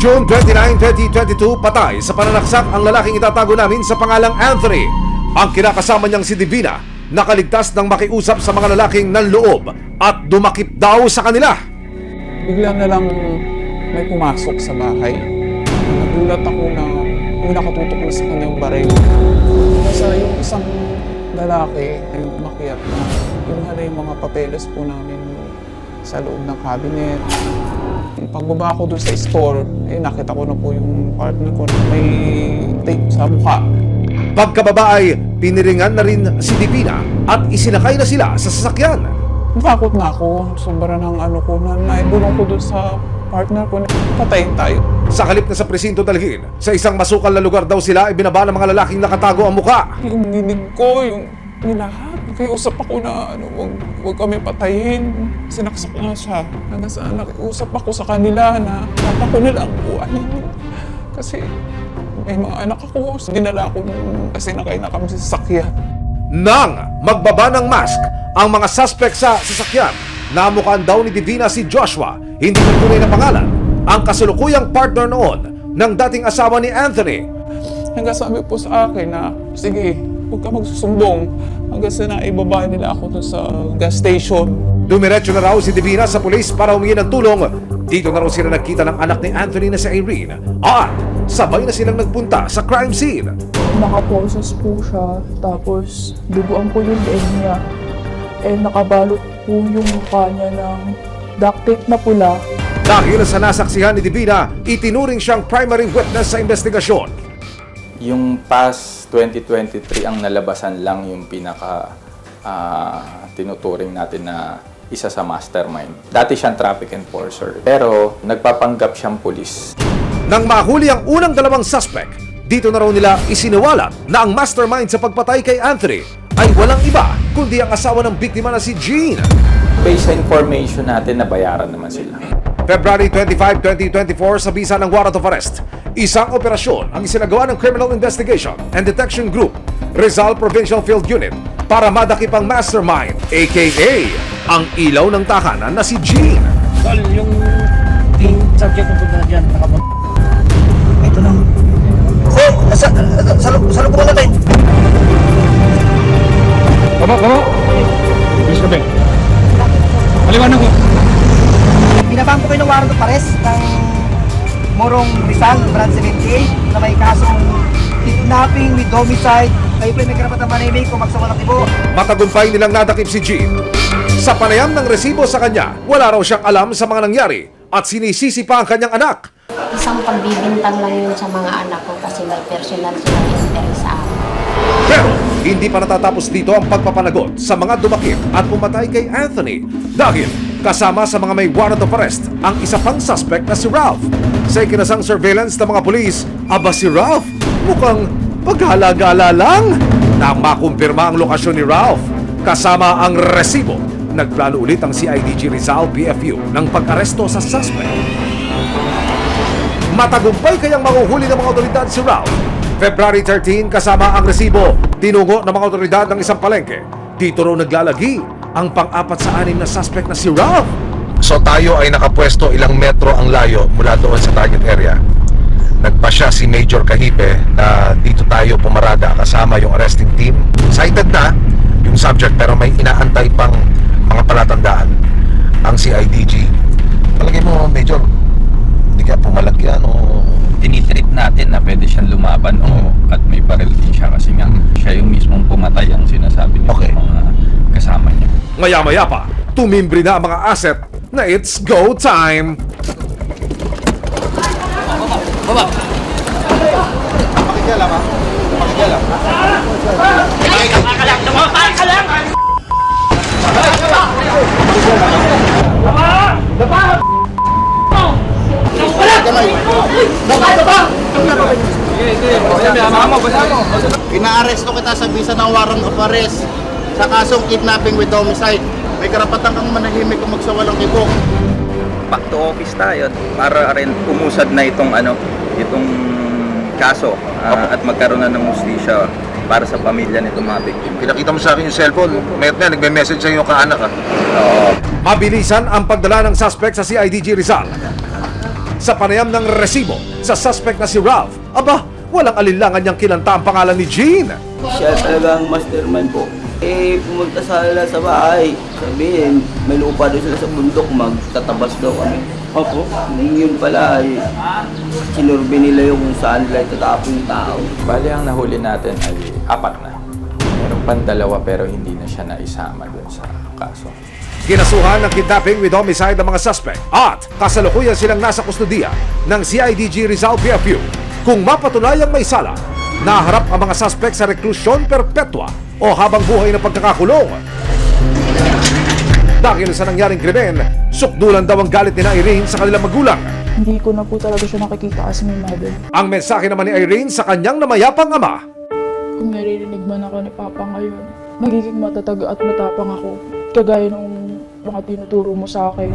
June 29, 2022, patay sa pananaksak ang lalaking itatago namin sa pangalang Anthony. Ang kinakasama niyang si Divina, nakaligtas ng makiusap sa mga lalaking nanloob at dumakip daw sa kanila. Bigla na lang may pumasok sa bahay. Nagulat ako na may nakatutok na sa kanyang baril. Nasa yung isang lalaki ay umakyat na kinuha na yung mga papeles po namin sa loob ng cabinet. Pagbaba ko doon sa store, nakita ko na po yung partner ko na may tape sa mukha. Pagkababa ay piniringan na rin si Divina at isinakay na sila sa sasakyan. Nakakot na ako. Sobra ng ko na naibulong ko doon sa partner ko na patayin tayo. Sa halip na sa presinto dalhin, sa isang masukal na lugar daw sila ay binaba ng mga lalaking nakatago ang muka. Yung dinig ko, yung nilahat. Nakiusap ako na wag kami patayin. Sinaksak na siya. Hanggang sa nakiusap ako sa kanila na dapat ko nila ang buhayin. Kasi may mga anak ako. Dinala ko kasi nakay na kami sa sasakyan. Nang magbaba ng mask ang mga suspect sa sasakyan, namukaan daw ni Divina si Joshua, hindi ng tunay na pangalan, ang kasalukuyang partner noon ng dating asawa ni Anthony. Hanggang sabi po sa akin na, sige, huwag ka magsusumbong. Hanggang sa naibaba nila ako doon sa gas station. Dumiretso na raw si Divina sa pulis para humingi ng tulong. Dito na raw sila nagkita ng anak ni Anthony na si Irene at sabay na silang nagpunta sa crime scene. Nakaposes po siya, tapos duguan po yung leeg niya. Nakabalot po yung mukha niya ng duct tape na pula. Dahil sa nasaksihan ni Divina, itinuring siyang primary witness sa investigasyon. Yung past 2023 ang nalabasan lang yung pinaka tinuturing natin na isa sa mastermind. Dati siyang traffic enforcer, pero nagpapanggap siyang pulis. Nang mahuli ang unang dalawang suspect, dito na raw nila isiniwalat na ang mastermind sa pagpatay kay Anthony ay walang iba kundi ang asawa ng biktima na si Jean. Based sa information natin, nabayaran naman sila. February 25, 2024 sa bisa ng warrant of arrest. Isang operasyon ang isinagawa ng Criminal Investigation and Detection Group, Rizal Provincial Field Unit, para madakip ang mastermind, aka ang ilaw ng tahanan na si Jean. Tol, yung subject na punta na dyan, nakapag... Ito na. Sa loob natin. Baba! Bilis ka, Ben. Paliwanag ko. Binabang ko kayo ng warrant of arrest ng Morong Rizal, Branch 78, na may kasong kidnapping with homicide. Kayo po may karapatang manimig kung magsawalang ibo. Matagumpay nilang nadakip si Jean. Sa panayam ng resibo sa kanya, wala raw siyang alam sa mga nangyari at sinisisi pa ang kanyang anak. Isang pagbibintang lang yun sa mga anak ko kasi may personal silang interest sa akin. Pero hindi pa natatapos dito ang pagpapanagot sa mga dumakip at pumatay kay Anthony dahil kasama sa mga may warrant of arrest ang isa pang suspect na si Ralph. Sa ikinasang surveillance ng mga pulis, aba si Ralph mukhang paghalagala lang. Nang makumpirma ang lokasyon ni Ralph kasama ang resibo, nagplano ulit ang CIDG Rizal PFU ng pag-aresto sa suspect. Matagumpay kayang mahuhuli ng mga otoridad si Ralph. February 13 kasama ang resibo, tinungo ng mga otoridad ng isang palengke. Dito raw naglalagi ang pang-apat sa anim na suspect na si Ralph. So tayo ay nakapwesto ilang metro ang layo mula doon sa target area. Nagpasya si Major Kahipe na dito tayo pumarada kasama yung arresting team. Cited na yung subject pero may inaantay pang mga palatandaan ang CIDG. Palagay mo, Major, hindi kaya pumalagyan o... Tinitrip natin na pwede siyang lumaban at may baril din siya kasi nga siya yung mismong pumatay ang sinasabi niya Okay. sa mga kasama niya. Maya-maya pa, tumimbre na ang mga asset na it's go time! Inaaresto kita sa bisa ng warrant of arrest sa kasong kidnapping with homicide. May karapatan kang manahimik kung magsawalang ibok. Back to office tayo para rin umusad na itong kaso at magkaroon na ng hustisya para sa pamilya nitong mga biktima. Pinakita mo sa akin yung cellphone, mayroon nga, nagme-message sa iyo yung kaanak. Oo. Mabilisan ang pagdala ng suspect sa CIDG Rizal. sa panayam ng resibo sa suspect na si Ralph, aba, walang alinlangan niyang kilanta ang pangalan ni Gene. Siya talaga ang mastermind po. Pumunta sila sa bahay. Sabihin, may lupa doon sila sa bundok, magtatabas daw kami. Opo. Yun pala, sinurbe nila yung kung saan nila itatapon yung tao. Bali, ang nahuli natin ay 4 na. Meron pang 2 pero hindi na siya naisama doon sa kaso. Kinasuhan ng kidnapping with homicide ang mga suspect at kasalukuyan silang nasa kustudiya ng CIDG Rizal PFU. Kung mapatunayang may sala, naharap ang mga suspect sa reklusyon perpetua o habang buhay na pagkakakulong. Dahil sa nangyaring krimen, sukdulan daw ang galit ni Irene sa kanilang magulang. Hindi ko na po talaga siya nakikita as my mother. Ang mensahe naman ni Irene sa kanyang namayapang ama. Kung naririnig man ako ni Papa ngayon, magiging matatag at matapang ako. Kagaya ng mga tinuturo mo sa akin.